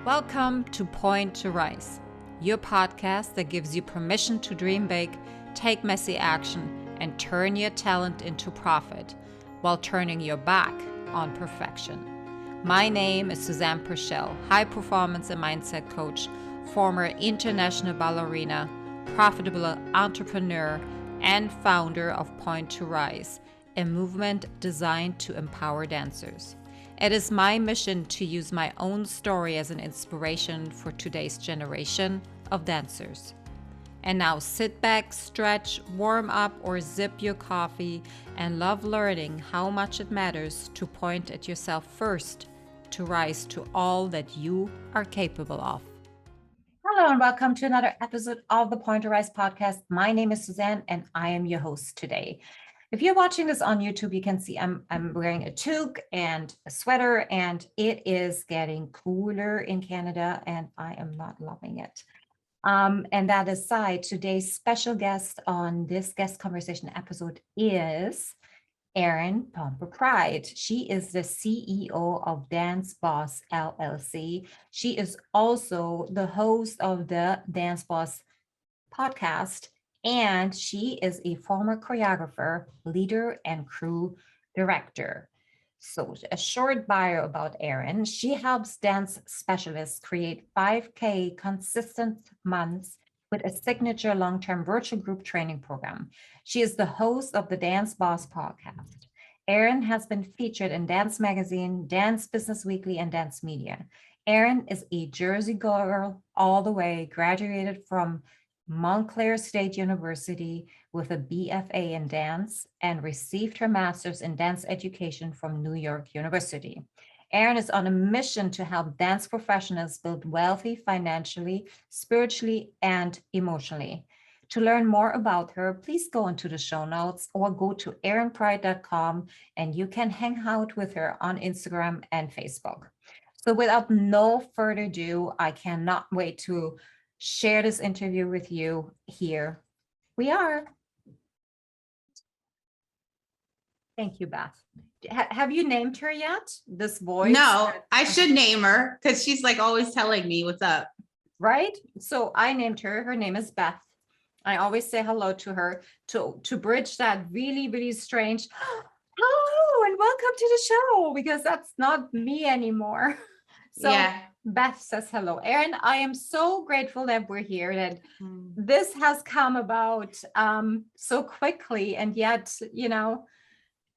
Welcome to Point to Rise, your podcast that gives you permission to dream big, take messy action, and turn your talent into profit while turning your back on perfection. My name is Suzanne Purcell, high performance and mindset coach, former international ballerina, profitable entrepreneur, and founder of Point to Rise, a movement designed to empower dancers. It is my mission to use my own story as an inspiration for today's generation of dancers. And now sit back, stretch, warm up, or zip your coffee and love learning how much it matters to point at yourself first to rise to all that you are capable of. Hello and welcome to another episode of the Point to Rise podcast. My name is Suzanne and I am your host today. If you're watching this on YouTube, you can see I'm wearing a toque and a sweater, and it is getting cooler in Canada and I am not loving it. And that aside, today's special guest on this guest conversation episode is Erin Pompa Pride. She is the CEO of Dance Boss LLC. She is also the host of the Dance Boss podcast, and she is a former choreographer, leader, and crew director. So a short bio about Erin. She helps dance specialists create 5K consistent months with a signature long-term virtual group training program. She is the host of the Dance Boss podcast. Erin has been featured in Dance Magazine, Dance Business Weekly, and Dance Media. Erin is a Jersey girl all the way, graduated from Montclair State University with a BFA in dance and received her master's in dance education from New York University. Erin is on a mission to help dance professionals build wealthy financially, spiritually, and emotionally. To learn more about her, please go into the show notes or go to erinpride.com and you can hang out with her on Instagram and Facebook. So without no further ado, I cannot wait to share this interview with you. Here we are. Thank you, Beth. Have you named her yet? This voice? No, I should name her because she's like always telling me what's up. Right? So I named her. Her name is Beth. I always say hello to her to bridge that really, really strange hello and welcome to the show, because that's not me anymore. So yeah. Beth says hello. Erin, I am so grateful that we're here, that this has come about so quickly, and yet,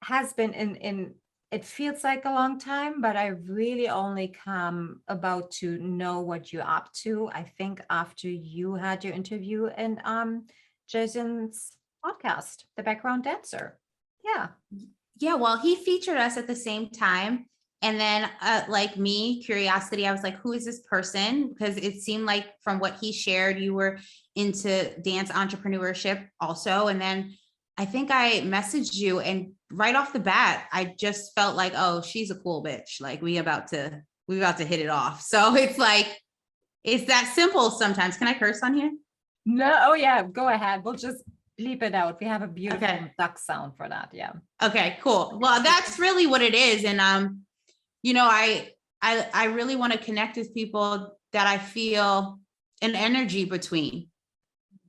has been in it feels like a long time, but I really only come about to know what you're up to, I think, after you had your interview in Jason's podcast, The Background Dancer. Yeah, well, he featured us at the same time. And then like me, curiosity, I was like, who is this person? Because it seemed like from what he shared, you were into dance entrepreneurship also. And then I think I messaged you, and right off the bat, I just felt like, oh, she's a cool bitch. Like we about to hit it off. So it's like, it's that simple sometimes. Can I curse on here? No. Oh yeah, go ahead. We'll just bleep it out. We have a beautiful duck sound for that. Yeah. Okay, cool. Well, that's really what it is. And I really want to connect with people that I feel an energy between.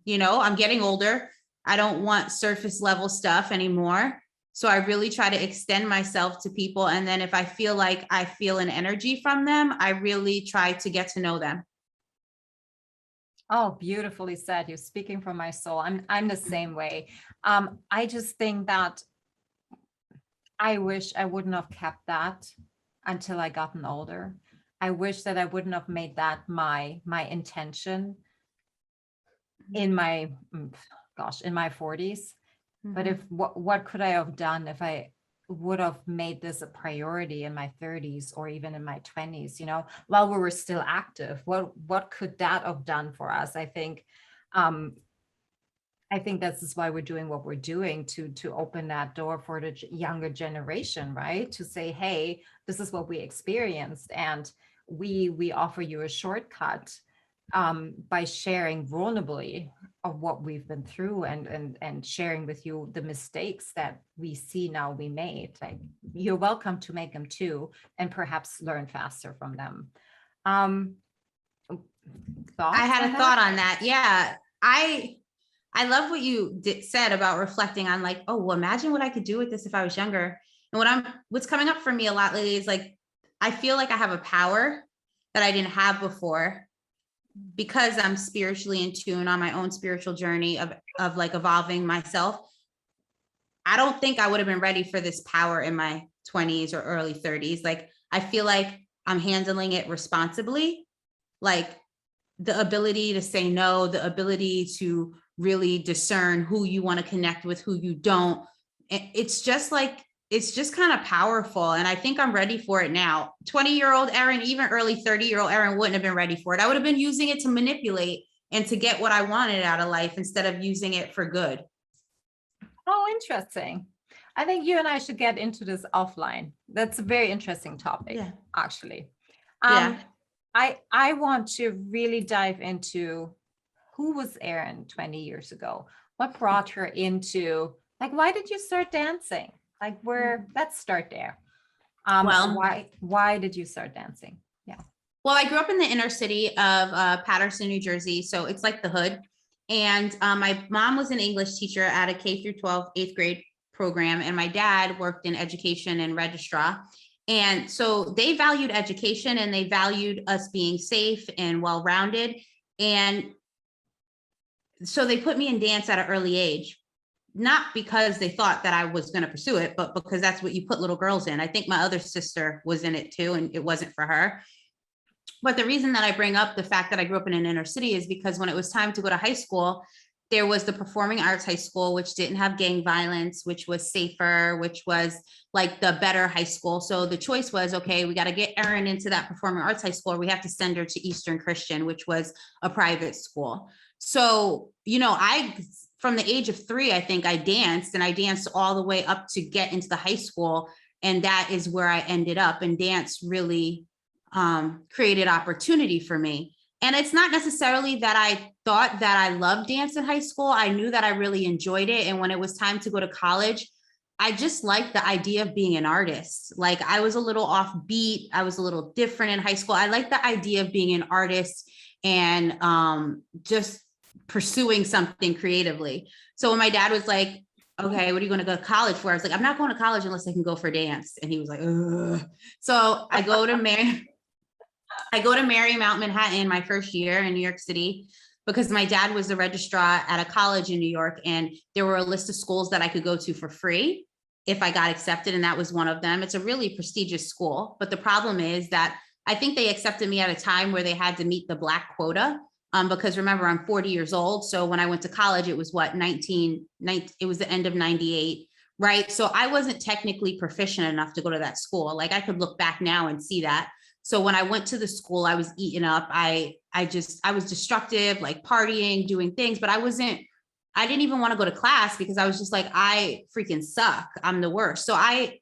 I'm getting older. I don't want surface level stuff anymore. So I really try to extend myself to people. And then if I feel like I feel an energy from them, I really try to get to know them. Oh, beautifully said. You're speaking from my soul. I'm the same way. I just think that I wish I wouldn't have kept that until I gotten older. I wish that I wouldn't have made that my intention in my 40s. But if what could I have done if I would have made this a priority in my 30s or even in my 20s, while we were still active? What could that have done for us? I think this is why we're doing what we're doing, to open that door for the younger generation, right? To say, hey, this is what we experienced, and we offer you a shortcut by sharing vulnerably of what we've been through, and sharing with you the mistakes that we see now we made. Like, you're welcome to make them too, and perhaps learn faster from them. thoughts I had on a that? thought on that. Yeah. I love what you said about reflecting on like, oh, well, imagine what I could do with this if I was younger. And what's coming up for me a lot lately is like, I feel like I have a power that I didn't have before because I'm spiritually in tune on my own spiritual journey of like evolving myself. I don't think I would have been ready for this power in my 20s or early 30s. Like, I feel like I'm handling it responsibly. Like, the ability to say no, the ability to really discern who you want to connect with, who you don't. It's just like, it's just kind of powerful. And I think I'm ready for it now. 20-year-old Erin, even early 30-year-old Erin wouldn't have been ready for it. I would have been using it to manipulate and to get what I wanted out of life instead of using it for good. Oh, interesting. I think you and I should get into this offline. That's a very interesting topic, Yeah. actually. Yeah. I want to really dive into who was Erin 20 years ago? What brought her into, like, why did you start dancing? Like, let's start there. Well, why did you start dancing? Yeah. Well, I grew up in the inner city of Paterson, New Jersey. So it's like the hood. And my mom was an English teacher at a K through 12 eighth grade program. And my dad worked in education and registrar. And so they valued education and they valued us being safe and well-rounded. And so they put me in dance at an early age, not because they thought that I was going to pursue it, but because that's what you put little girls in. I think my other sister was in it too, and it wasn't for her. But the reason that I bring up the fact that I grew up in an inner city is because when it was time to go to high school, there was the Performing Arts High School, which didn't have gang violence, which was safer, which was like the better high school. So the choice was, okay, we got to get Erin into that Performing Arts High School, or we have to send her to Eastern Christian, which was a private school. So, from the age of 3, I think I danced, and I danced all the way up to get into the high school. And that is where I ended up. And dance really created opportunity for me. And it's not necessarily that I thought that I loved dance in high school. I knew that I really enjoyed it. And when it was time to go to college, I just liked the idea of being an artist. Like, I was a little offbeat. I was a little different in high school. I liked the idea of being an artist and just pursuing something creatively. So when my dad was like, okay, what are you going to go to college for? I was like, I'm not going to college unless I can go for dance. And he was like, ugh. So I go to Marymount, Manhattan, my first year in New York City, because my dad was the registrar at a college in New York. And there were a list of schools that I could go to for free if I got accepted. And that was one of them. It's a really prestigious school. But the problem is that I think they accepted me at a time where they had to meet the Black quota. Because remember, I'm 40 years old. So when I went to college, it was it was the end of 98. Right. So I wasn't technically proficient enough to go to that school. Like, I could look back now and see that. So when I went to the school, I was eaten up. I was destructive, like partying, doing things, but I didn't even want to go to class because I was just like, I freaking suck. I'm the worst. So I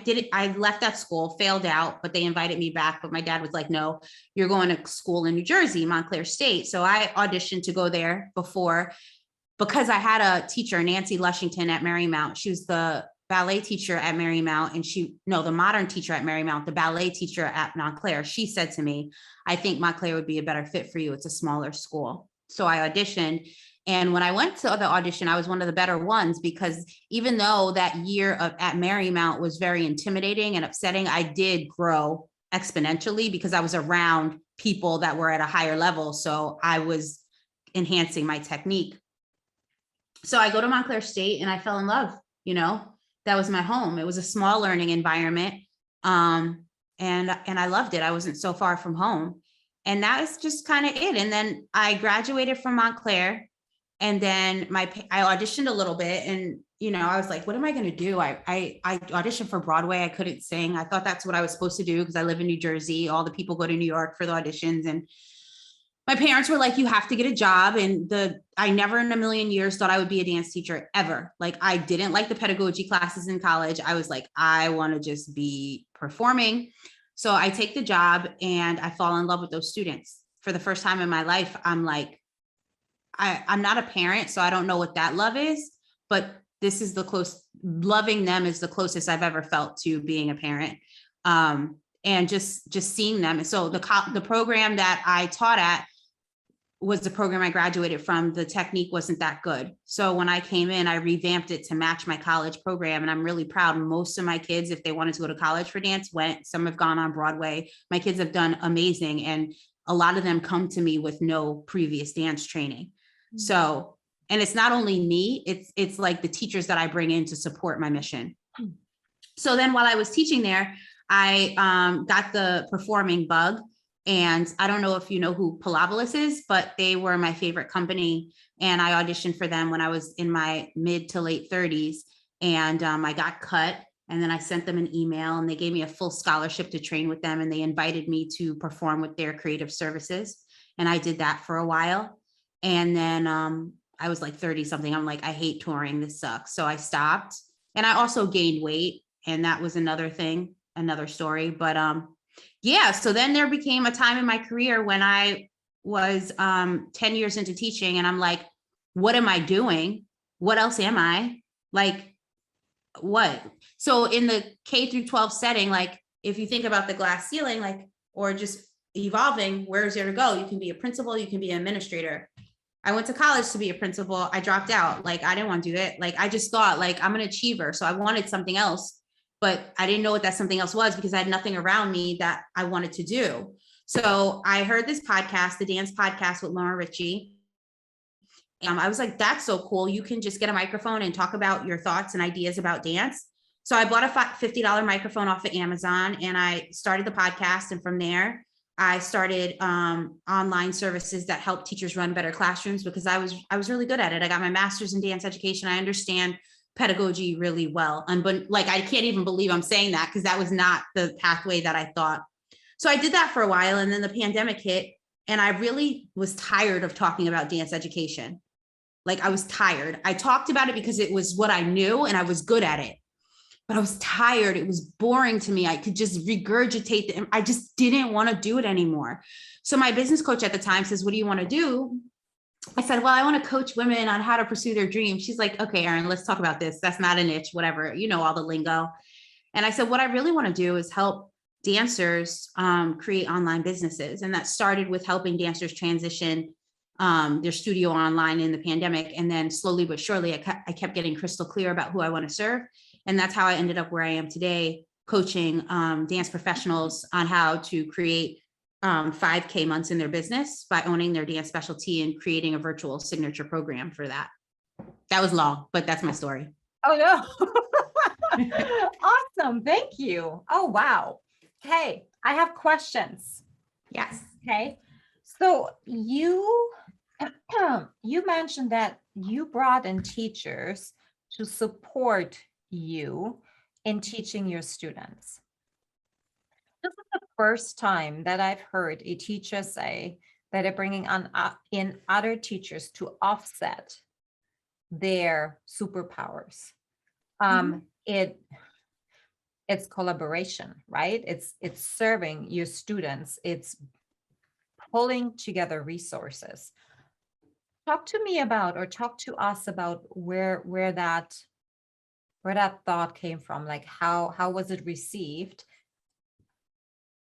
did it. I left that school, failed out, but they invited me back. But my dad was like, no, you're going to school in New Jersey, Montclair State. So I auditioned to go there because I had a teacher, Nancy Lushington at Marymount. She was the ballet teacher at Marymount, and the modern teacher at Marymount, the ballet teacher at Montclair. She said to me, I think Montclair would be a better fit for you. It's a smaller school. So I auditioned. And when I went to the audition, I was one of the better ones, because even though that year at Marymount was very intimidating and upsetting, I did grow exponentially because I was around people that were at a higher level. So I was enhancing my technique. So I go to Montclair State and I fell in love. That was my home. It was a small learning environment. And I loved it. I wasn't so far from home. And that was just kind of it. And then I graduated from Montclair. And then I auditioned a little bit, and, I was like, what am I going to do? I auditioned for Broadway. I couldn't sing. I thought that's what I was supposed to do because I live in New Jersey. All the people go to New York for the auditions. And my parents were like, you have to get a job. And I never in a million years thought I would be a dance teacher ever. Like, I didn't like the pedagogy classes in college. I was like, I want to just be performing. So I take the job and I fall in love with those students. For the first time in my life, I'm like, I'm not a parent, so I don't know what that love is, but this is loving them is the closest I've ever felt to being a parent. and just seeing them. And so the program that I taught at was the program I graduated from. The technique wasn't that good. So when I came in, I revamped it to match my college program. And I'm really proud. Most of my kids, if they wanted to go to college for dance, went. Some have gone on Broadway. My kids have done amazing. And a lot of them come to me with no previous dance training. Mm-hmm. So, and it's not only me, it's like the teachers that I bring in to support my mission. Mm-hmm. So then while I was teaching there, I got the performing bug. And I don't know if you know who Pilavolus is, but they were my favorite company. And I auditioned for them when I was in my mid to late 30s. And I got cut. And then I sent them an email and they gave me a full scholarship to train with them. And they invited me to perform with their creative services. And I did that for a while. And then I was like 30 something. I'm like, I hate touring. This sucks. So I stopped. And I also gained weight. And that was another thing, another story. But yeah, so then there became a time in my career when I was 10 years into teaching and I'm like, what am I doing? What else am I? Like, what? So in the K through 12 setting, like if you think about the glass ceiling, like, or just evolving, where's there to go? You can be a principal, you can be an administrator. I went to college to be a principal. I dropped out. Like, I didn't want to do it. Like, I just thought like, I'm an achiever. So I wanted something else. But I didn't know what that something else was because I had nothing around me that I wanted to do. So I heard this podcast, the dance podcast with Lauren Ritchie. I was like, that's so cool. You can just get a microphone and talk about your thoughts and ideas about dance. So I bought a $50 microphone off of Amazon and I started the podcast. And from there, I started online services that help teachers run better classrooms because I was really good at it. I got my master's in dance education. I understand pedagogy really well. But like, I can't even believe I'm saying that because that was not the pathway that I thought. So I did that for a while. And then the pandemic hit and I really was tired of talking about dance education. Like I was tired. I talked about it because it was what I knew and I was good at it, but I was tired. It was boring to me. I could just regurgitate I just didn't want to do it anymore. So my business coach at the time says, what do you want to do? I said, well, I want to coach women on how to pursue their dreams. She's like, okay, Erin, let's talk about this. That's not a niche, whatever, you know, all the lingo. And I said, what I really want to do is help dancers create online businesses. And that started with helping dancers transition their studio online in the pandemic. And then slowly but surely, I kept getting crystal clear about who I want to serve. And that's how I ended up where I am today, coaching dance professionals on how to create 5K months in their business by owning their dance specialty and creating a virtual signature program for that. That was long, but that's my story. Oh, no. Awesome. Thank you. Oh, wow. Okay. I have questions. Yes. Okay. So you mentioned that you brought in teachers to support you in teaching your students. This is the first time that I've heard a teacher say that they're bringing in other teachers to offset their superpowers. It's collaboration, right? It's serving your students. It's pulling together resources. Talk to me about, or talk to us about where that thought came from. Like how was it received?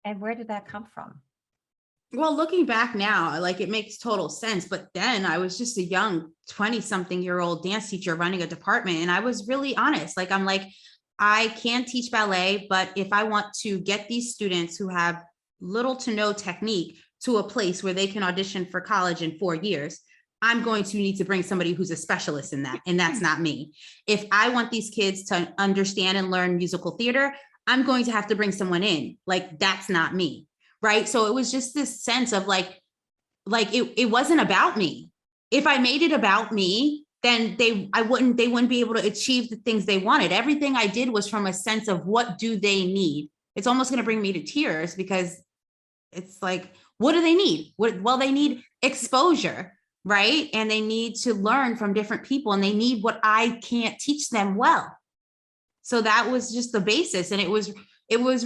And where did that come from? Well, looking back now, like it makes total sense. But then I was just a young 20-something-year-old dance teacher running a department. And I was really honest. Like, I'm like, I can teach ballet, but if I want to get these students who have little to no technique to a place where they can audition for college in 4 years, I'm going to need to bring somebody who's a specialist in that. And that's not me. If I want these kids to understand and learn musical theater, I'm going to have to bring someone in. Like, that's not me. Right. So it was just this sense of like it wasn't about me. If I made it about me, then they wouldn't be able to achieve the things they wanted. Everything I did was from a sense of what do they need? It's almost going to bring me to tears because it's like, what do they need? Well, they need exposure, right? And they need to learn from different people and they need what I can't teach them well. So that was just the basis. And it was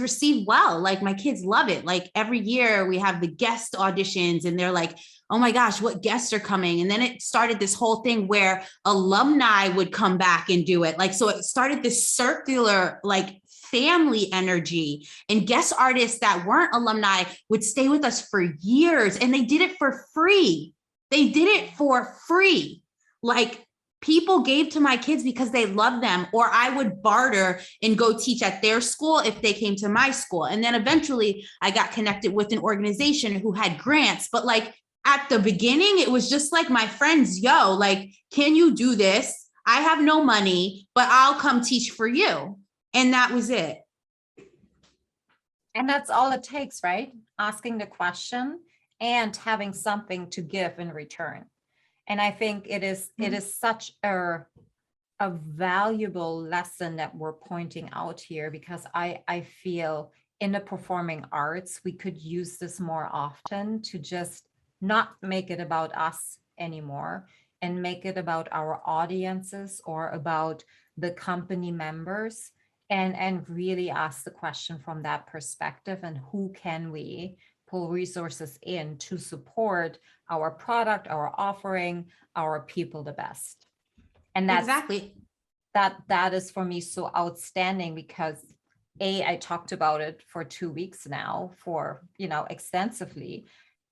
received well. Like, my kids love it. Like, every year we have the guest auditions and they're like, oh my gosh, what guests are coming? And then it started this whole thing where alumni would come back and do it. Like, so it started this circular like family energy, and guest artists that weren't alumni would stay with us for years, and they did it for free. They did it for free. Like, people gave to my kids because they loved them, or I would barter and go teach at their school if they came to my school. And then eventually I got connected with an organization who had grants. But like at the beginning, it was just like my friends, yo, like, can you do this? I have no money, but I'll come teach for you. And that was it. And that's all it takes, right? Asking the question and having something to give in return. And I think it is such a valuable lesson that we're pointing out here, because I feel in the performing arts, we could use this more often to just not make it about us anymore and make it about our audiences or about the company members, and really ask the question from that perspective, and who can we pull resources in to support our product, our offering, our people the best. And that's exactly that is for me so outstanding, because I talked about it for 2 weeks now, for extensively,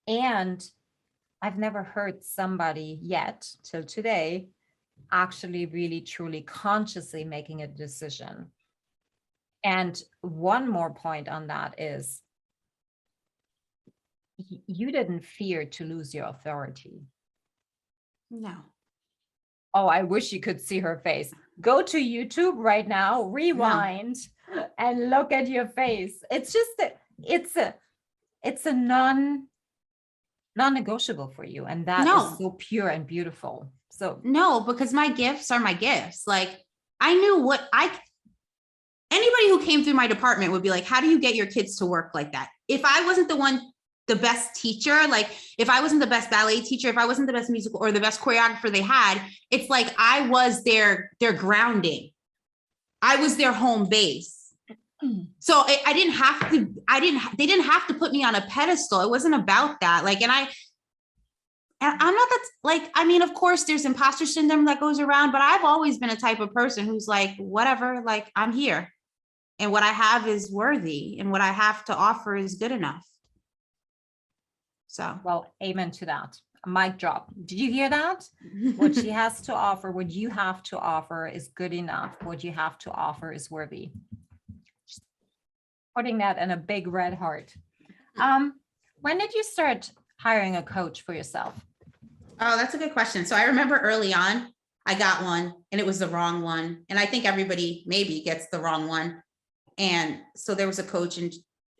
and I've never heard somebody yet till today actually really truly consciously making a decision. And one more point on that is, you didn't fear to lose your authority. No. Oh, I wish you could see her face. Go to YouTube right now, rewind, and look at your face. It's just it's a non-negotiable for you, and that is so pure and beautiful. So no, because my gifts are my gifts. Like, I knew anybody who came through my department would be like, how do you get your kids to work like that? If I wasn't the best teacher, like if I wasn't the best ballet teacher, if I wasn't the best musical or the best choreographer they had, it's like I was their grounding. I was their home base. So they didn't have to put me on a pedestal. It wasn't about that. Like, and I'm not that, like, I mean, of course there's imposter syndrome that goes around, but I've always been a type of person who's like, whatever, like, I'm here and what I have is worthy and what I have to offer is good enough. So, well, amen to that. Mic drop. Did you hear that? What she has to offer, what you have to offer is good enough. What you have to offer is worthy. Just putting that in a big red heart. When did you start hiring a coach for yourself? Oh, that's a good question. So I remember early on, I got one and it was the wrong one. And I think everybody maybe gets the wrong one. And so there was a coach, and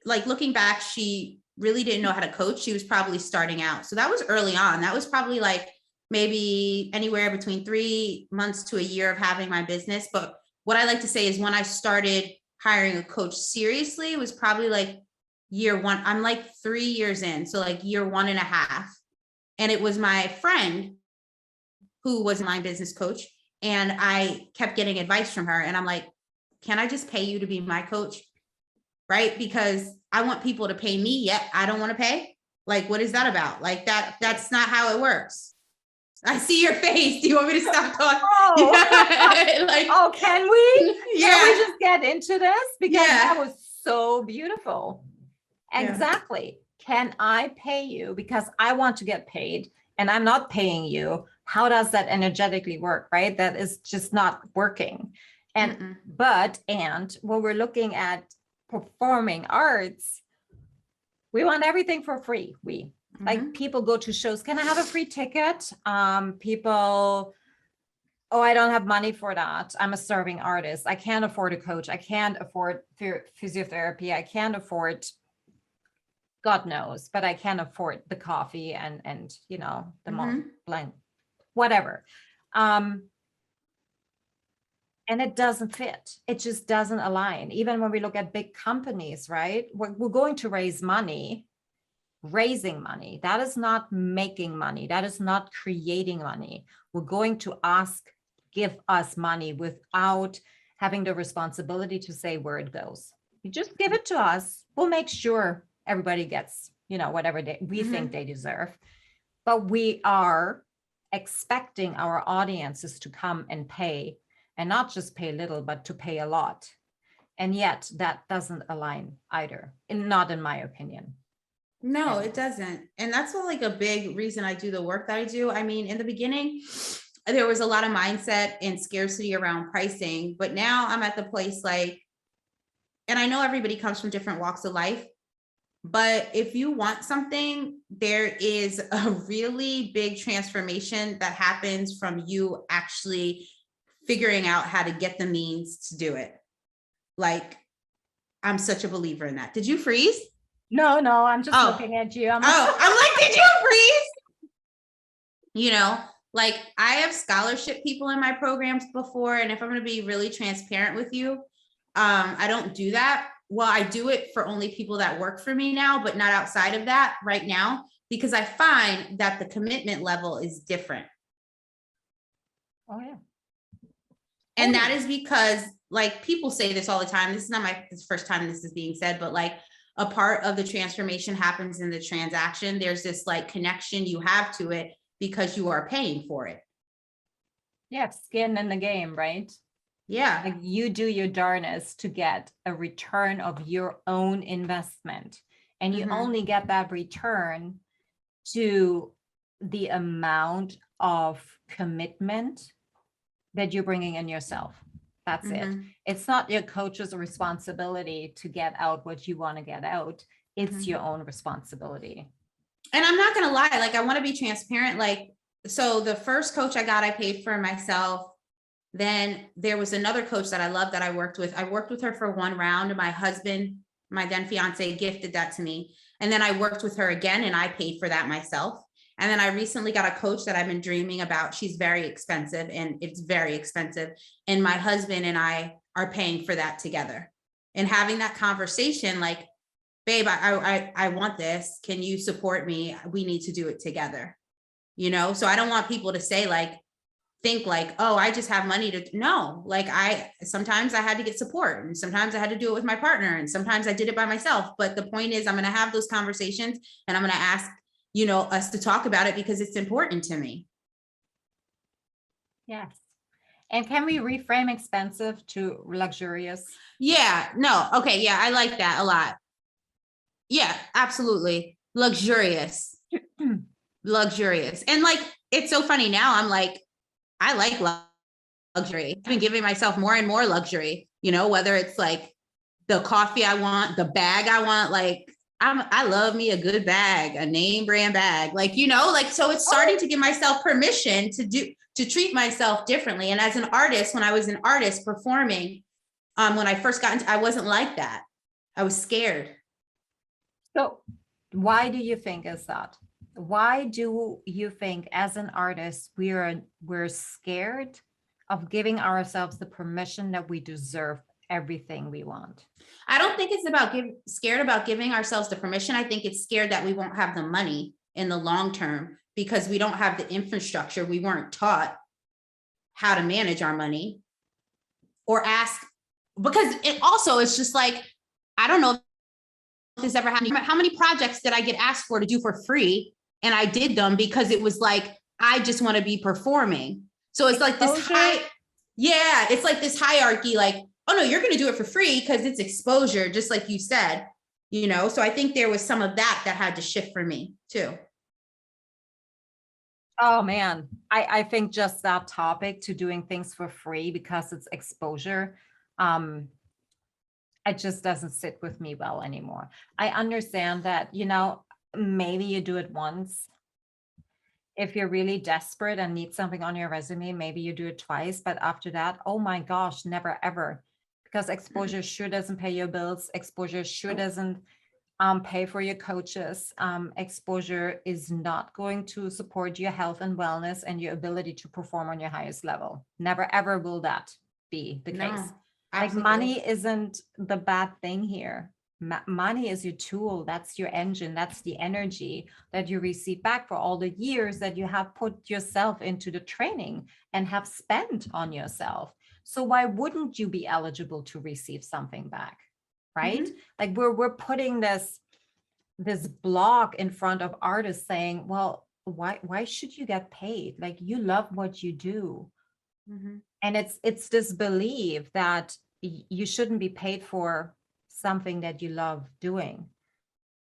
like looking back, she really didn't know how to coach. She was probably starting out. So that was early on. That was probably like maybe anywhere between 3 months to a year of having my business. But what I like to say is when I started hiring a coach seriously, it was probably like year one. I'm like 3 years in. So like year 1.5. And it was my friend who was my business coach. And I kept getting advice from her. And I'm like, can I just pay you to be my coach? Right? Because I want people to pay me, yet I don't want to pay. Like, what is that about? Like that's not how it works. I see your face. Do you want me to stop talking? Oh, like, oh, can we? Yeah. Can we just get into this? Because that was so beautiful. Exactly. Can I pay you because I want to get paid and I'm not paying you? How does that energetically work? Right? That is just not working. And and when we're looking at performing arts, we want everything for free. Like people go to shows. Can I have a free ticket? People, oh, I don't have money for that. I'm a starving artist. I can't afford a coach. I can't afford physiotherapy. I can't afford, God knows, but I can't afford the coffee and you know, the blank, whatever. And it doesn't fit. It just doesn't align. Even when we look at big companies, right? We're going to raise money. Raising money, that is not making money. That is not creating money. We're going to ask, give us money without having the responsibility to say where it goes. You just give it to us. We'll make sure everybody gets, you know, whatever we think they deserve. But we are expecting our audiences to come and pay, and not just pay little, but to pay a lot. And yet that doesn't align either, not in my opinion. No, it doesn't. And that's what, like, a big reason I do the work that I do. I mean, in the beginning, there was a lot of mindset and scarcity around pricing, but now I'm at the place like, and I know everybody comes from different walks of life, but if you want something, there is a really big transformation that happens from you actually figuring out how to get the means to do it. Like, I'm such a believer in that. Did you freeze? No, I'm just looking at you. I'm like, did you freeze? You know, like, I have scholarship people in my programs before, and if I'm going to be really transparent with you, I don't do that. Well, I do it for only people that work for me now, but not outside of that right now, because I find that the commitment level is different. Oh, yeah. And that is because, like, people say this all the time. This is not the first time this is being said, but like, a part of the transformation happens in the transaction. There's this like connection you have to it because you are paying for it. Yeah, skin in the game, right? Yeah. Like, you do your darnest to get a return of your own investment. And you only get that return to the amount of commitment that you're bringing in yourself. That's it. It's not your coach's responsibility to get out what you want to get out. It's your own responsibility. And I'm not going to lie, like, I want to be transparent. Like, so the first coach I got, I paid for myself. Then there was another coach that I love that I worked with. I worked with her for one round, and my husband, my then fiance, gifted that to me. And then I worked with her again, and I paid for that myself. And then I recently got a coach that I've been dreaming about. She's very expensive, and it's very expensive. And my husband and I are paying for that together and having that conversation like, babe, I want this. Can you support me? We need to do it together. You know, so I don't want people to say like, think like, oh, I just have money to, no, like, sometimes I had to get support, and sometimes I had to do it with my partner, and sometimes I did it by myself. But the point is, I'm going to have those conversations, and I'm going to ask, you know, us to talk about it because it's important to me. Yes. And can we reframe expensive to luxurious? Yeah, no. Okay. Yeah. I like that a lot. Yeah, absolutely. Luxurious. Luxurious. And like, it's so funny now. I'm like, I like luxury. I've been giving myself more and more luxury, you know, whether it's like the coffee I want, the bag I want, like, I love me a good bag, a name brand bag, like, you know, like, so it's starting to give myself permission to treat myself differently. And as an artist, when I was an artist performing, when I first got into, I wasn't like that. I was scared. So why do you think is that? Why do you think as an artist, we're scared of giving ourselves the permission that we deserve everything we want? I don't think it's about scared about giving ourselves the permission. I think it's scared that we won't have the money in the long term because we don't have the infrastructure. We weren't taught how to manage our money or ask, because it's just like, I don't know if this ever happened. How many projects did I get asked for to do for free? And I did them because it was like, I just want to be performing. So it's like this it's like this hierarchy, like, oh no, you're going to do it for free because it's exposure, just like you said, you know? So I think there was some of that had to shift for me too. Oh man, I think just that topic to doing things for free because it's exposure, it just doesn't sit with me well anymore. I understand that, you know, maybe you do it once. If you're really desperate and need something on your resume, maybe you do it twice, but after that, oh my gosh, never ever. Because exposure sure doesn't pay your bills. Exposure sure doesn't pay for your coaches. Exposure is not going to support your health and wellness and your ability to perform on your highest level. Never ever will that be the case. Like, money isn't the bad thing here. Money is your tool. That's your engine. That's the energy that you receive back for all the years that you have put yourself into the training and have spent on yourself. So why wouldn't you be eligible to receive something back? Right? Like, we're putting this block in front of artists saying, well, why should you get paid? Like, you love what you do. And it's this belief that you shouldn't be paid for something that you love doing.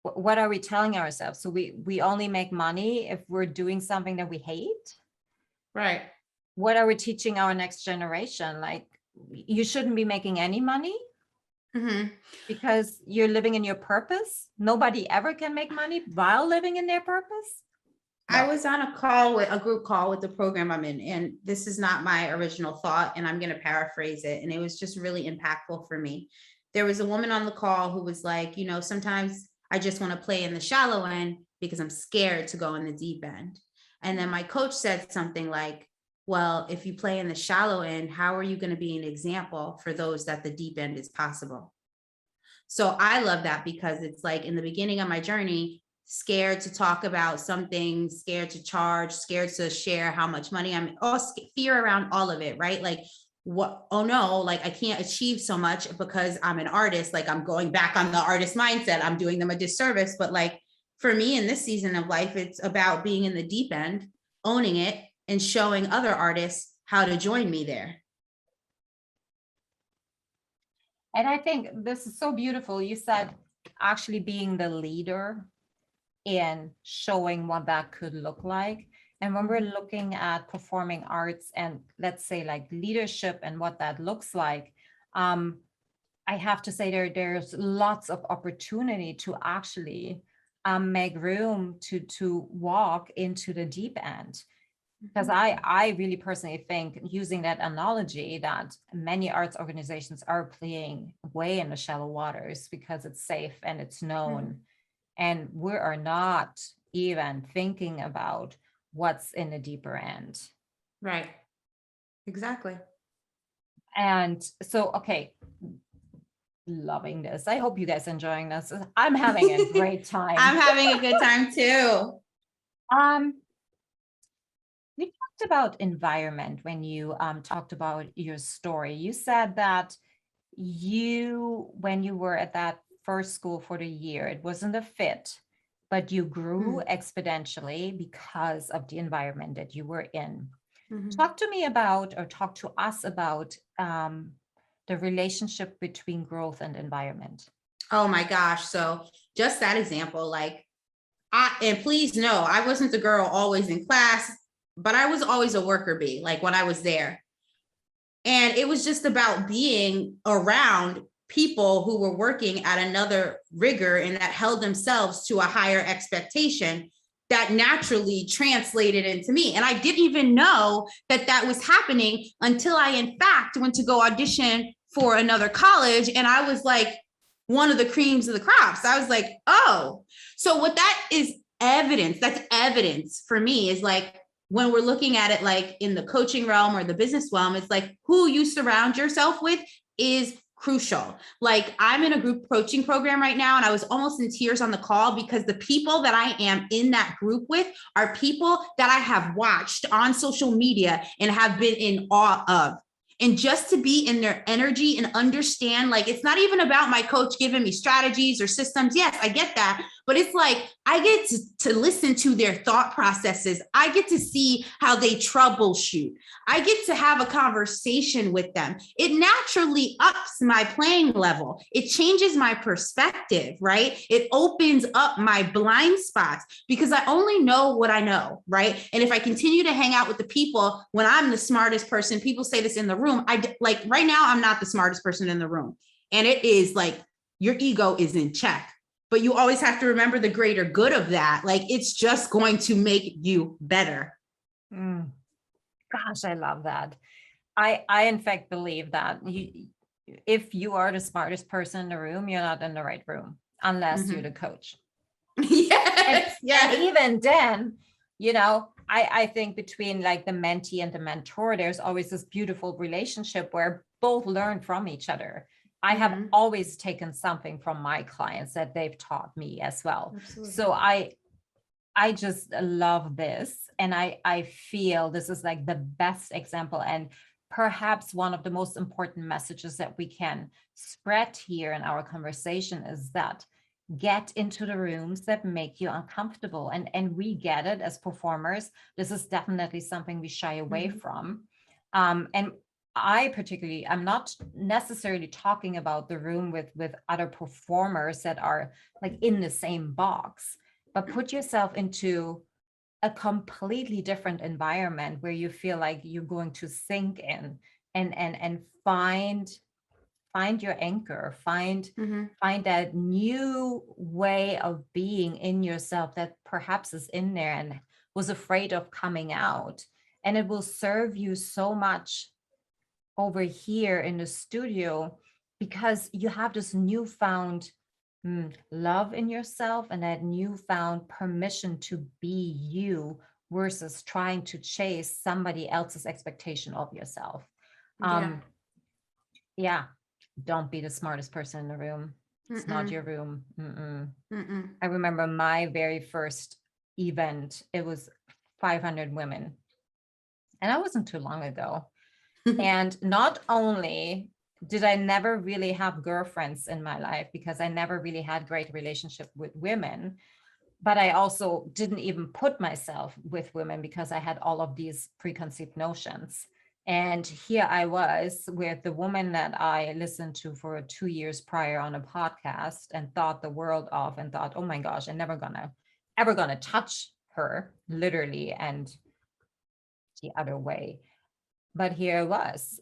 What are we telling ourselves? So we only make money if we're doing something that we hate? Right. What are we teaching our next generation? Like, you shouldn't be making any money because you're living in your purpose. Nobody ever can make money while living in their purpose. No. I was on a group call with the program I'm in, and this is not my original thought, and I'm going to paraphrase it. And it was just really impactful for me. There was a woman on the call who was like, sometimes I just want to play in the shallow end because I'm scared to go in the deep end. And then my coach said something like, well, if you play in the shallow end, how are you going to be an example for those that the deep end is possible? So I love that, because it's like in the beginning of my journey, scared to talk about something, scared to charge, scared to share how much money fear around all of it, right? Like, what, oh no, like I can't achieve so much because I'm an artist. Like, I'm going back on the artist mindset. I'm doing them a disservice. But like, for me in this season of life, it's about being in the deep end, owning it, and showing other artists how to join me there. And I think this is so beautiful. You said actually being the leader in showing what that could look like. And when we're looking at performing arts and let's say like leadership and what that looks like, I have to say there's lots of opportunity to actually make room to walk into the deep end. Because I really personally think, using that analogy, that many arts organizations are playing way in the shallow waters because it's safe and it's known. And we are not even thinking about what's in the deeper end. Right. Exactly. And so, okay, loving this. I hope you guys are enjoying this. I'm having a great time. I'm having a good time too. We talked about environment when you talked about your story. You said that when you were at that first school for the year, it wasn't a fit, but you grew exponentially because of the environment that you were in. Talk to us about the relationship between growth and environment. Oh my gosh. So just that example, like, and please know, I wasn't the girl always in class, but I was always a worker bee, like when I was there. And it was just about being around people who were working at another rigor and that held themselves to a higher expectation that naturally translated into me. And I didn't even know that that was happening until I, in fact, went to go audition for another college. And I was like one of the creams of the crops. I was like, oh, so what that is evidence, that's evidence for me, is like, when we're looking at it like in the coaching realm or the business realm, it's like who you surround yourself with is crucial. Like, I'm in a group coaching program right now, and I was almost in tears on the call because the people that I am in that group with are people that I have watched on social media and have been in awe of. And just to be in their energy and understand, like, it's not even about my coach giving me strategies or systems. Yes, I get that. But it's like, I get to listen to their thought processes. I get to see how they troubleshoot. I get to have a conversation with them. It naturally ups my playing level. It changes my perspective, right? It opens up my blind spots because I only know what I know, right? And if I continue to hang out with the people when I'm the smartest person, people say this in the room, like right now, I'm not the smartest person in the room. And it is like, your ego is in check. But you always have to remember the greater good of that. Like, it's just going to make you better. Gosh, I love that. I in fact believe that if you are the smartest person in the room, you're not in the right room unless you're the coach. Yes. And even then, I think between like the mentee and the mentor, there's always this beautiful relationship where both learn from each other. I have always taken something from my clients that they've taught me as well. Absolutely. So I just love this. And I feel this is like the best example and perhaps one of the most important messages that we can spread here in our conversation is that get into the rooms that make you uncomfortable. And we get it as performers. This is definitely something we shy away from. And I'm not necessarily talking about the room with other performers that are like in the same box, but put yourself into a completely different environment where you feel like you're going to sink in and find your anchor, find that new way of being in yourself that perhaps is in there and was afraid of coming out. And it will serve you so much over here in the studio because you have this newfound love in yourself and that newfound permission to be you versus trying to chase somebody else's expectation of yourself. Yeah, don't be the smartest person in the room. It's not your room. I remember my very first event, it was 500 women. And that wasn't too long ago. And not only did I never really have girlfriends in my life because I never really had great relationship with women, but I also didn't even put myself with women because I had all of these preconceived notions. And here I was with the woman that I listened to for 2 years prior on a podcast and thought the world of and thought, oh my gosh, I'm never ever gonna touch her, literally, and the other way. But here it was,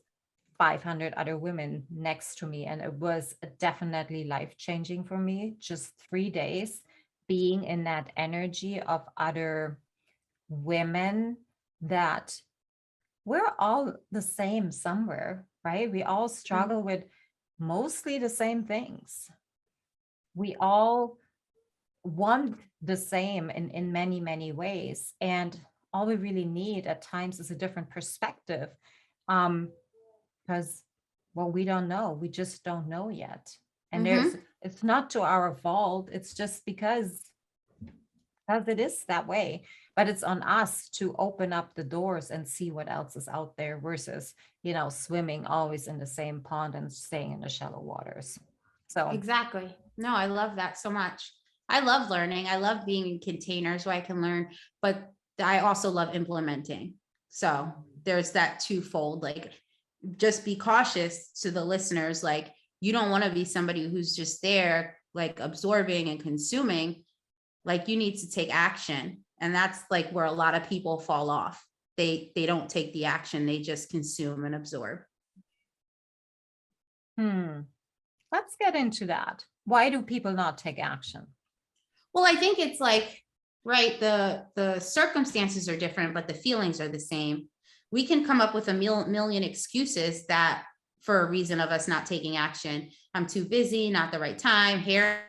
500 other women next to me. And it was definitely life-changing for me. Just 3 days being in that energy of other women that we're all the same somewhere, right? We all struggle with mostly the same things. We all want the same in many, many ways. And all we really need at times is a different perspective. Because, well, we don't know. We just don't know yet. And it's not to our fault. It's just because it is that way. But it's on us to open up the doors and see what else is out there versus, swimming always in the same pond and staying in the shallow waters. So exactly. No, I love that so much. I love learning. I love being in containers where I can learn, but I also love implementing. So there's that twofold, like, just be cautious to the listeners. Like, you don't want to be somebody who's just there, like absorbing and consuming. Like, you need to take action. And that's like where a lot of people fall off. They don't take the action. They just consume and absorb. Let's get into that. Why do people not take action? Well, I think it's like, right, the circumstances are different, but the feelings are the same. We can come up with a million excuses that for a reason of us not taking action. I'm too busy, not the right time, hair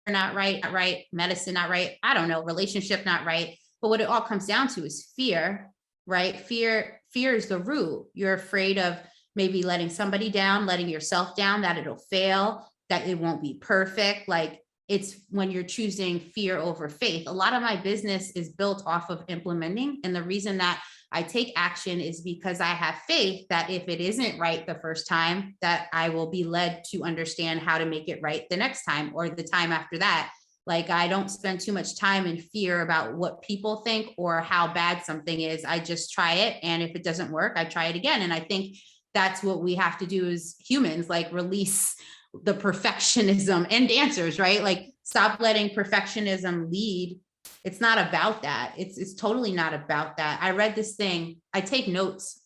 not right, medicine not right, I don't know, relationship not right. But what it all comes down to is fear, right? Fear is the root. You're afraid of maybe letting somebody down, letting yourself down, that it'll fail, that it won't be perfect. Like, it's when you're choosing fear over faith. A lot of my business is built off of implementing. And the reason that I take action is because I have faith that if it isn't right the first time, that I will be led to understand how to make it right the next time or the time after that. Like, I don't spend too much time in fear about what people think or how bad something is. I just try it. And if it doesn't work, I try it again. And I think that's what we have to do as humans, like release the perfectionism, and dancers, right? Like, stop letting perfectionism lead. It's not about that. It's totally not about that. I read this thing. I take notes,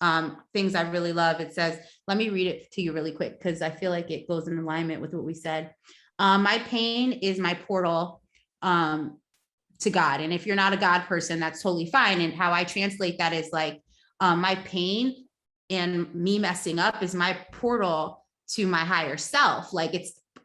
things I really love. It says, let me read it to you really quick, because I feel like it goes in alignment with what we said. My pain is my portal to God. And if you're not a God person, that's totally fine. And how I translate that is like, my pain and me messing up is my portal to my higher self. Like,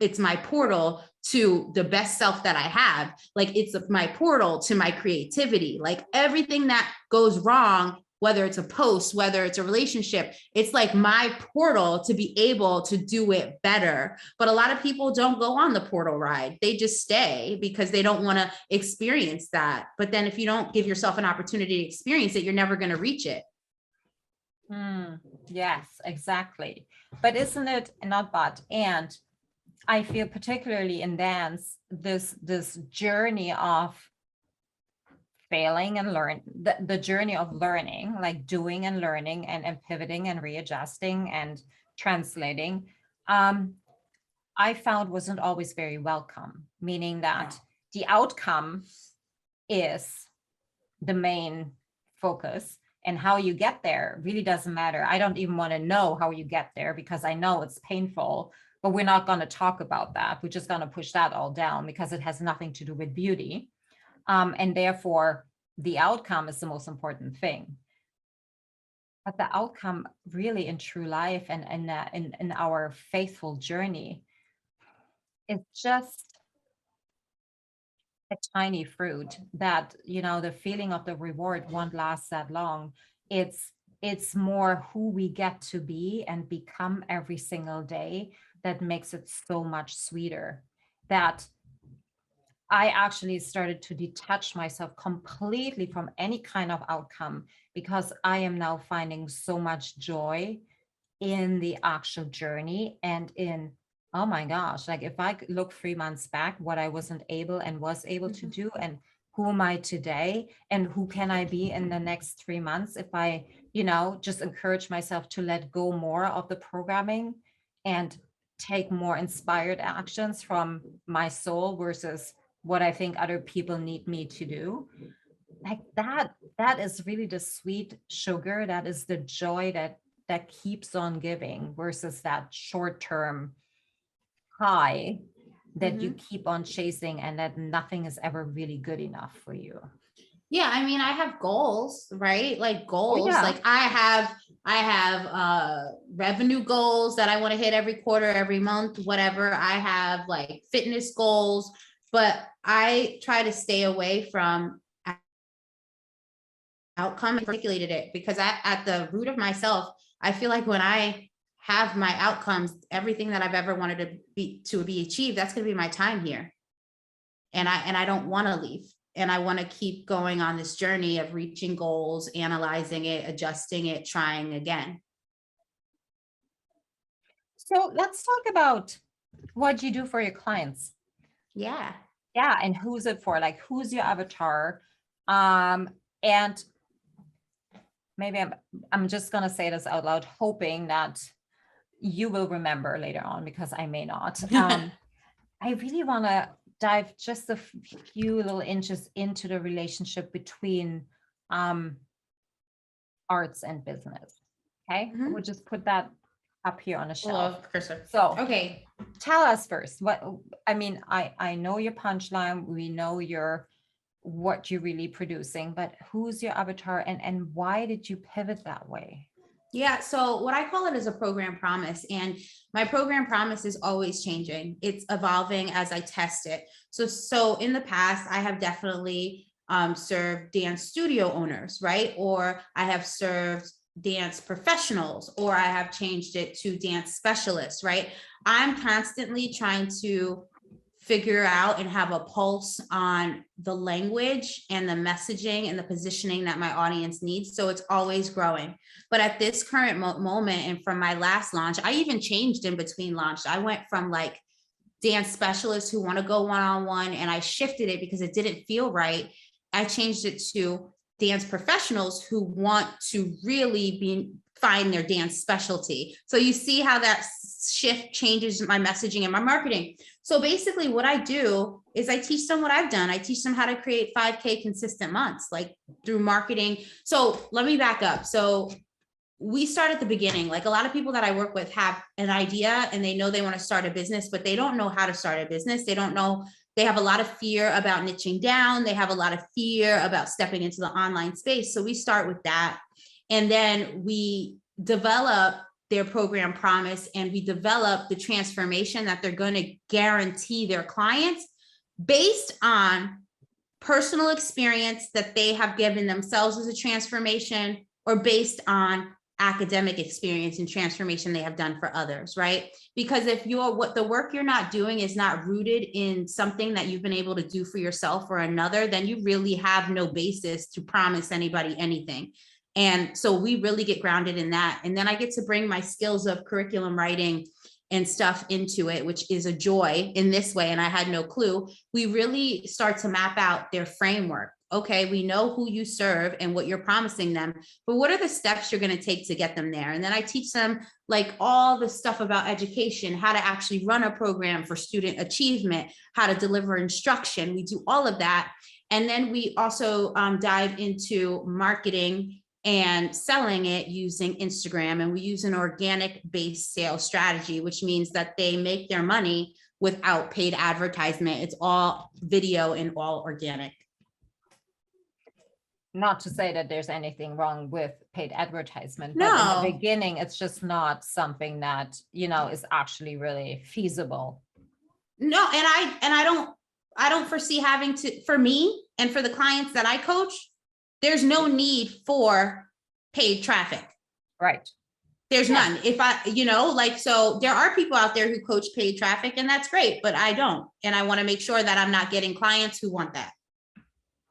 it's my portal to the best self that I have. Like, it's my portal to my creativity. Like, everything that goes wrong, whether it's a post, whether it's a relationship, it's like my portal to be able to do it better. But a lot of people don't go on the portal ride. They just stay because they don't want to experience that. But then if you don't give yourself an opportunity to experience it, you're never going to reach it. Yes, exactly. But isn't it not but, and I feel particularly in dance, this journey of failing and the journey of learning, like doing and learning and pivoting and readjusting and translating, I found wasn't always very welcome, meaning that the outcome is the main focus, and how you get there really doesn't matter. I don't even want to know how you get there because I know it's painful, but we're not going to talk about that. We're just going to push that all down because it has nothing to do with beauty. And therefore, the outcome is the most important thing. But the outcome really in true life and in our faithful journey, it's just a tiny fruit that, the feeling of the reward won't last that long. It's more who we get to be and become every single day that makes it so much sweeter. That I actually started to detach myself completely from any kind of outcome because I am now finding so much joy in the actual journey and in, oh my gosh, like if I could look 3 months back, what I wasn't able and was able to do, and who am I today, and who can I be in the next 3 months if I, just encourage myself to let go more of the programming and take more inspired actions from my soul versus what I think other people need me to do. Like that is really the sweet sugar. That is the joy that keeps on giving versus that short-term high that you keep on chasing and that nothing is ever really good enough for you. Yeah, I mean, I have goals, right? Like goals. Oh, yeah. Like I have revenue goals that I want to hit every quarter, every month, whatever. I have like fitness goals, but I try to stay away from outcome. I articulated it because at the root of myself, I feel like when I have my outcomes, everything that I've ever wanted to be achieved, that's going to be my time here. And I don't want to leave. And I want to keep going on this journey of reaching goals, analyzing it, adjusting it, trying again. So let's talk about what you do for your clients. Yeah. Yeah. And who's it for? Like, who's your avatar? And maybe I'm just going to say this out loud, hoping that you will remember later on because I may not. I really want to dive just a few little inches into the relationship between arts and business. Okay. We'll just put that up here on a shelf. Cursor. So, okay. Tell us first I know your punchline. We know what you're really producing, but who's your avatar and why did you pivot that way? Yeah. So what I call it is a program promise, and my program promise is always changing. It's evolving as I test it. So in the past, I have definitely served dance studio owners, right? Or I have served dance professionals, or I have changed it to dance specialists, right? I'm constantly trying to figure out and have a pulse on the language and the messaging and the positioning that my audience needs. So it's always growing. But at this current moment, and from my last launch, I even changed in between launch. I went from like dance specialists who want to go one-on-one, and I shifted it because it didn't feel right. I changed it to dance professionals who want to really find their dance specialty. So you see how that shift changes my messaging and my marketing. So basically what I do is I teach them what I've done. I teach them how to create 5K consistent months, like through marketing. So let me back up. So we start at the beginning. Like a lot of people that I work with have an idea and they know they want to start a business, but they don't know how to start a business. They don't know. They have a lot of fear about niching down. They have a lot of fear about stepping into the online space. So we start with that. And then we develop their program promise, and we develop the transformation that they're going to guarantee their clients based on personal experience that they have given themselves as a transformation, or based on academic experience and transformation they have done for others, right? Because if the work you're not doing is not rooted in something that you've been able to do for yourself or another, then you really have no basis to promise anybody anything. And so we really get grounded in that. And then I get to bring my skills of curriculum writing and stuff into it, which is a joy in this way, and I had no clue, we really start to map out their framework. Okay, we know who you serve and what you're promising them, but what are the steps you're going to take to get them there? And then I teach them like all the stuff about education, how to actually run a program for student achievement, how to deliver instruction. We do all of that. And then we also dive into marketing and selling it using Instagram. And we use an organic based sales strategy, which means that they make their money without paid advertisement. It's all video and all organic. Not to say that there's anything wrong with paid advertisement, No. but in the beginning, it's just not something that, is actually really feasible. No, and I don't foresee having to, for me and for the clients that I coach, there's no need for paid traffic. Right. There's none. If so there are people out there who coach paid traffic, and that's great, but I don't. And I want to make sure that I'm not getting clients who want that.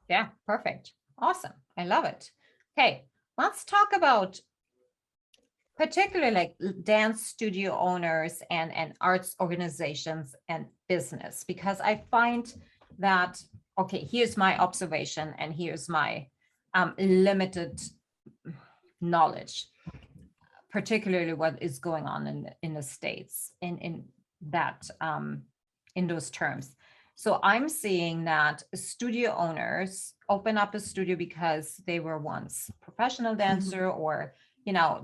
Yeah, perfect. Awesome. I love it. Okay, let's talk about particularly like dance studio owners and arts organizations and business, because I find that, okay, here's my observation and here's my limited knowledge, particularly what is going on in the States in those terms. So I'm seeing that studio owners open up a studio because they were once professional dancer, or,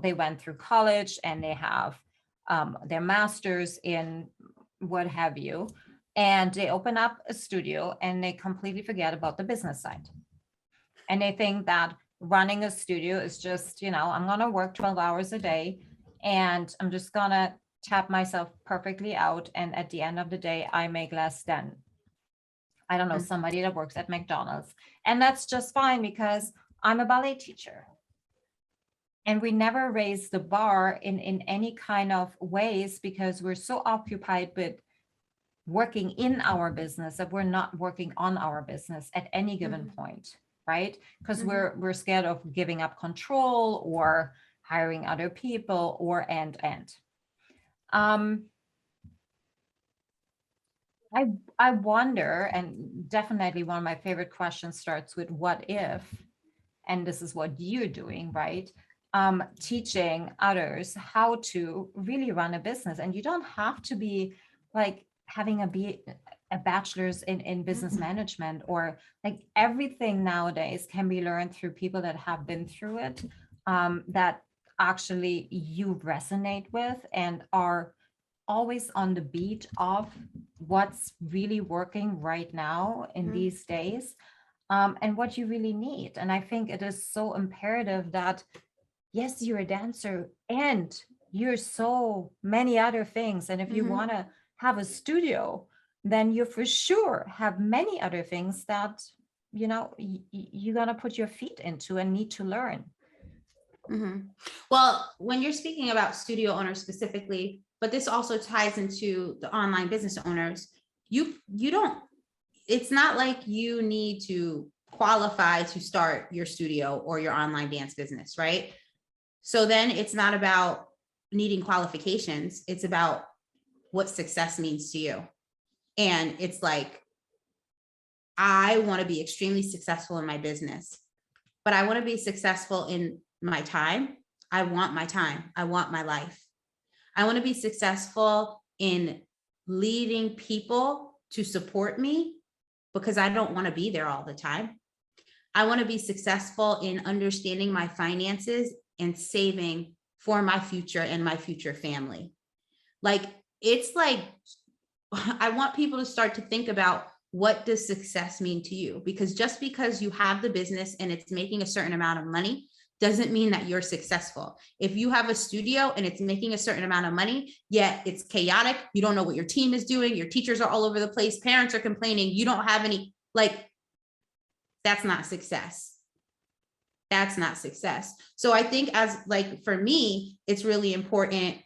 they went through college and they have their master's in what have you, and they open up a studio and they completely forget about the business side. And they think that running a studio is just, I'm going to work 12 hours a day and I'm just going to tap myself perfectly out. And at the end of the day, I make less than, I don't know, somebody that works at McDonald's. And that's just fine because I'm a ballet teacher. And we never raise the bar in any kind of ways because we're so occupied with working in our business that we're not working on our business at any given point, right? Because we're scared of giving up control or hiring other people or and. I wonder, and definitely one of my favorite questions starts with what if, and this is what you're doing, right? Teaching others how to really run a business. And you don't have to be like having a bachelor's in business management, or like everything nowadays can be learned through people that have been through it, that actually you resonate with and are always on the beat of what's really working right now in these days, and what you really need. And I think it is so imperative that, yes, you're a dancer and you're so many other things. And if you want to have a studio, then you for sure have many other things that, you're going to put your feet into and need to learn. Well, when you're speaking about studio owners specifically, but this also ties into the online business owners, you don't, it's not like you need to qualify to start your studio or your online dance business, right? So then it's not about needing qualifications. It's about what success means to you. And it's like, I want to be extremely successful in my business, but I want to be successful in my time. I want my time. I want my life. I want to be successful in leading people to support me because I don't want to be there all the time. I want to be successful in understanding my finances and saving for my future and my future family. Like, it's like, I want people to start to think about, what does success mean to you? Because just because you have the business and it's making a certain amount of money doesn't mean that you're successful. If you have a studio and it's making a certain amount of money, yet it's chaotic, you don't know what your team is doing, your teachers are all over the place, parents are complaining, you don't have any, that's not success. That's not success. So I think for me, it's really important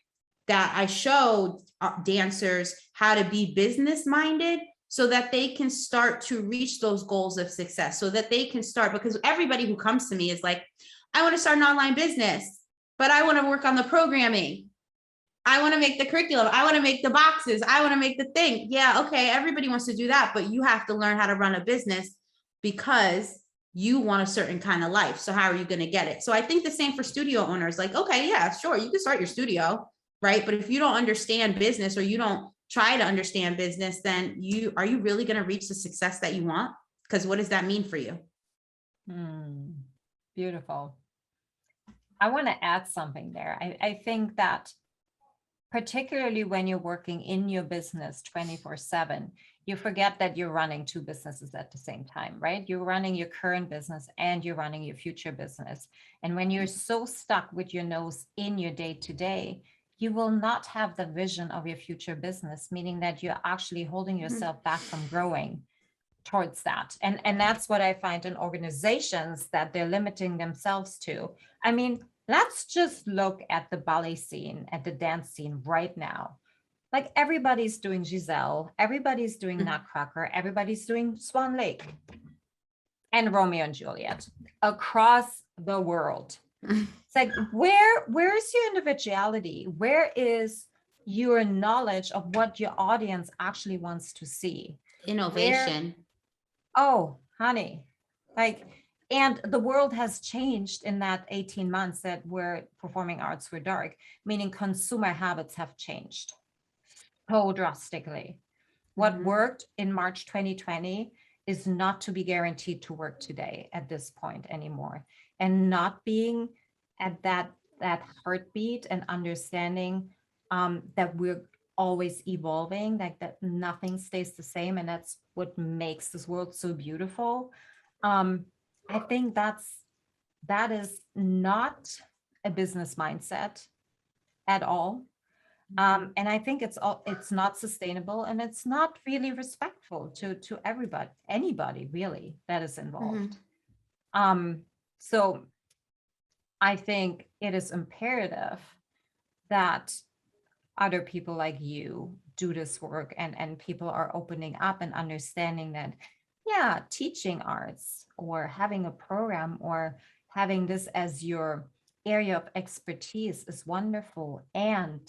that I show dancers how to be business minded so that they can start to reach those goals of success, so that they can start, because everybody who comes to me is like, I want to start an online business, but I want to work on the programming. I want to make the curriculum. I want to make the boxes. I want to make the thing. Yeah. Okay. Everybody wants to do that, but you have to learn how to run a business because you want a certain kind of life. So how are you going to get it? So I think the same for studio owners. Like, okay, yeah, sure. You can start your studio, right? But if you don't understand business or you don't try to understand business, then are you really going to reach the success that you want? Because what does that mean for you? Beautiful. I want to add something there. I think that particularly when you're working in your business 24/7, you forget that you're running two businesses at the same time, right? You're running your current business and you're running your future business. And when you're so stuck with your nose in your day to day, you will not have the vision of your future business, meaning that you're actually holding yourself back from growing towards that. And that's what I find in organizations that they're limiting themselves to. I mean, let's just look at the ballet scene, at the dance scene right now. Like everybody's doing Giselle, everybody's doing Nutcracker, everybody's doing Swan Lake and Romeo and Juliet across the world. It's like, where's your individuality? Where is your knowledge of what your audience actually wants to see? Innovation. Oh, honey, like, and the world has changed in that 18 months that where performing arts were dark, meaning consumer habits have changed so drastically. What worked in March 2020 is not to be guaranteed to work today at this point anymore. And not being at that heartbeat and understanding that we're always evolving, like that nothing stays the same, and that's what makes this world so beautiful. I think that is not a business mindset at all. And I think it's not sustainable, and it's not really respectful to anybody really that is involved. So I think it is imperative that other people like you do this work, and people are opening up and understanding that, yeah, teaching arts or having a program or having this as your area of expertise is wonderful. And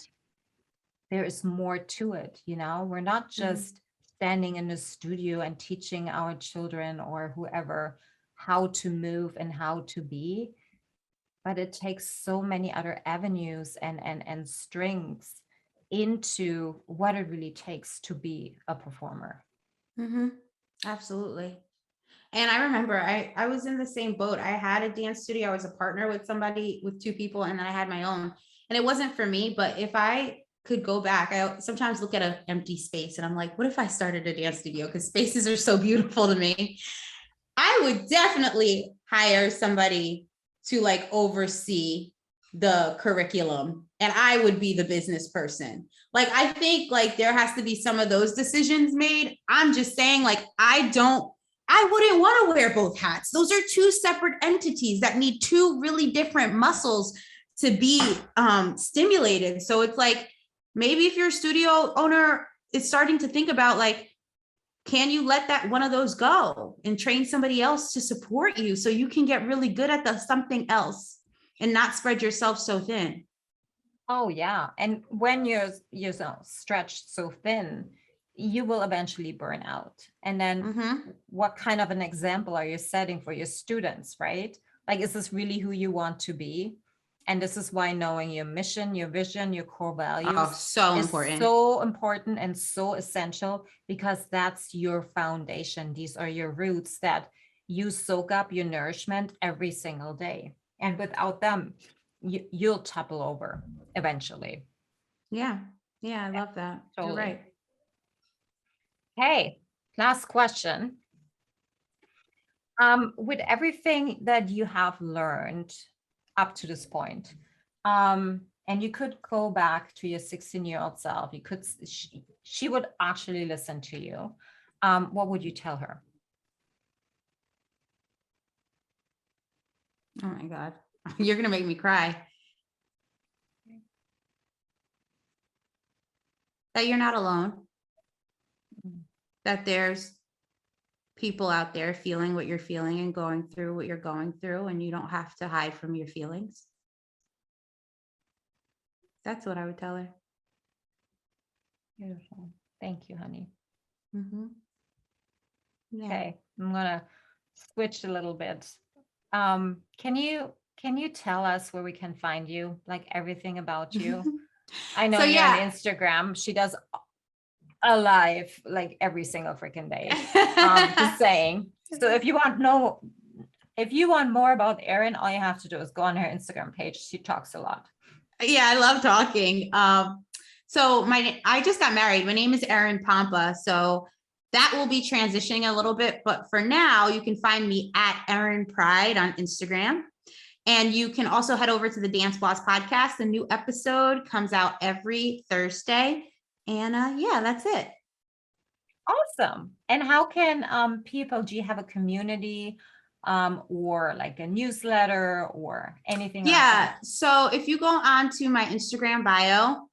there is more to it. We're not just standing in the studio and teaching our children or whoever how to move and how to be, but it takes so many other avenues and strengths into what it really takes to be a performer. Absolutely. And I remember I was in the same boat. I had a dance studio. I was a partner with two people, and then I had my own. And it wasn't for me, but if I could go back, I sometimes look at an empty space and I'm like, what if I started a dance studio? Because spaces are so beautiful to me. I would definitely hire somebody to like oversee the curriculum, and I would be the business person. Like, I think like there has to be some of those decisions made. I'm just saying, like, I wouldn't want to wear both hats. Those are two separate entities that need two really different muscles to be stimulated. So it's like, maybe if your studio owner is starting to think about like, can you let that one of those go and train somebody else to support you so you can get really good at something else and not spread yourself so thin? Oh yeah. And when you're stretched so thin, you will eventually burn out. And then what kind of an example are you setting for your students, right? Like, is this really who you want to be? And this is why knowing your mission, your vision, your core values is so important and so essential, because that's your foundation. These are your roots that you soak up your nourishment every single day. And without them, you'll topple over eventually. Yeah. Yeah, I love that. Totally. You're right. Hey, last question. With everything that you have learned up to this point, and you could go back to your 16-year-old self, she would actually listen to you. What would you tell her? Oh my God, you're gonna make me cry. That you're not alone. That there's people out there feeling what you're feeling and going through what you're going through, and you don't have to hide from your feelings. That's what I would tell her. Beautiful. Thank you, honey. Mhm. Yeah. Okay, I'm gonna switch a little bit. Can you tell us where we can find you? Like everything about you? I know So you're on yeah. Instagram. She does a live like every single freaking day. Just saying. So if you want more about Erin, all you have to do is go on her Instagram page. She talks a lot. Yeah, I love talking. So I just got married. My name is Erin Pompa. So that will be transitioning a little bit, but for now, you can find me at Erin Pride on Instagram. And you can also head over to the Dance Boss podcast. The new episode comes out every Thursday. And yeah, that's it. Awesome. And how can people, do you have a community or like a newsletter or anything like Yeah. that? So if you go on to my Instagram bio,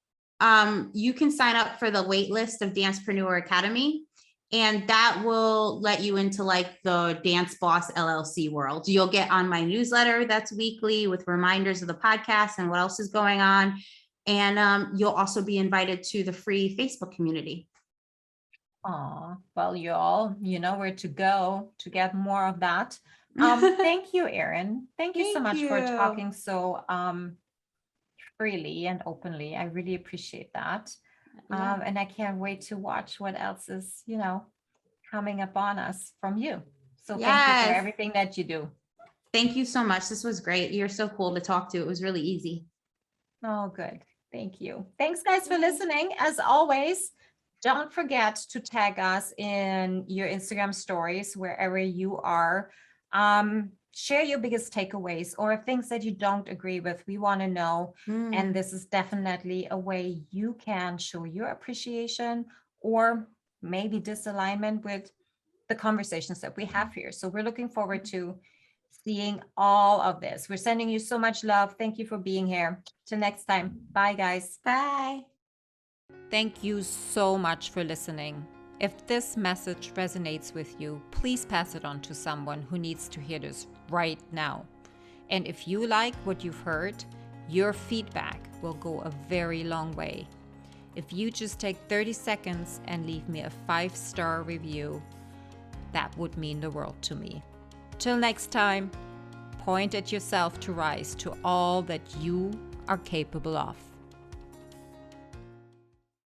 you can sign up for the wait list of Dancepreneur Academy. And that will let you into like the Dance Boss LLC world. You'll get on my newsletter that's weekly with reminders of the podcast and what else is going on. And you'll also be invited to the free Facebook community. Oh, well, you know where to go to get more of that. Thank you, Erin. Thank you so Thank much for you. talking so freely and openly. I really appreciate that. Yeah. And I can't wait to watch what else is, coming upon us from you. So thank you for Yes. everything that you do. Thank you so much. This was great. You're so cool to talk to. It was really easy. Oh, good. Thank you. Thanks, guys, for listening. As always, don't forget to tag us in your Instagram stories wherever you are. Share your biggest takeaways or things that you don't agree with. We want to know. And this is definitely a way you can show your appreciation or maybe disalignment with the conversations that we have here. So we're looking forward to seeing all of this. We're sending you so much love. Thank you for being here. Till next time. Bye, guys. Bye. Thank you so much for listening. If this message resonates with you, please pass it on to someone who needs to hear this right now. And if you like what you've heard, your feedback will go a very long way. If you just take 30 seconds and leave me a 5-star review, that would mean the world to me. Till next time, point at yourself to rise to all that you are capable of.